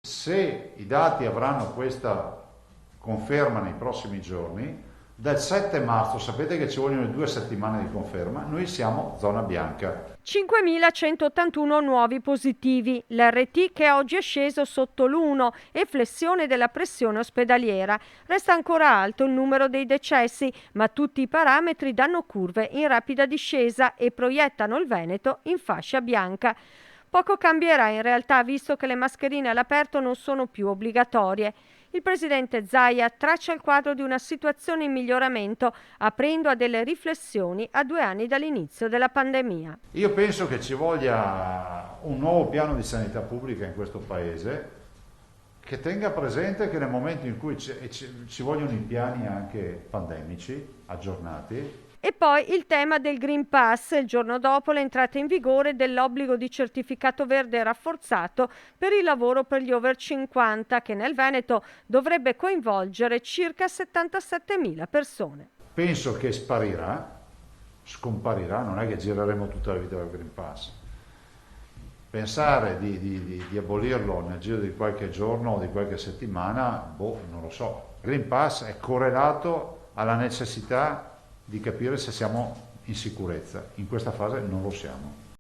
Se i dati avranno questa conferma nei prossimi giorni, dal 7 marzo, sapete che ci vogliono 2 settimane di conferma, noi siamo zona bianca. 5.181 nuovi positivi, l'RT che oggi è sceso sotto l'1 e flessione della pressione ospedaliera. Resta ancora alto il numero dei decessi, ma tutti i parametri danno curve in rapida discesa e proiettano il Veneto in fascia bianca. Poco cambierà in realtà, visto che le mascherine all'aperto non sono più obbligatorie. Il presidente Zaia traccia il quadro di una situazione in miglioramento, aprendo a delle riflessioni a 2 anni dall'inizio della pandemia. Io penso che ci voglia un nuovo piano di sanità pubblica in questo paese che tenga presente che nel momento in cui ci vogliono i piani anche pandemici aggiornati. E poi il tema del Green Pass, il giorno dopo l'entrata in vigore dell'obbligo di certificato verde rafforzato per il lavoro per gli over 50, che nel Veneto dovrebbe coinvolgere circa 77.000 persone. Penso che scomparirà, non è che gireremo tutta la vita col Green Pass. Pensare di abolirlo nel giro di qualche giorno o di qualche settimana, non lo so. Il Green Pass è correlato alla necessità di capire se siamo in sicurezza. In questa fase non lo siamo.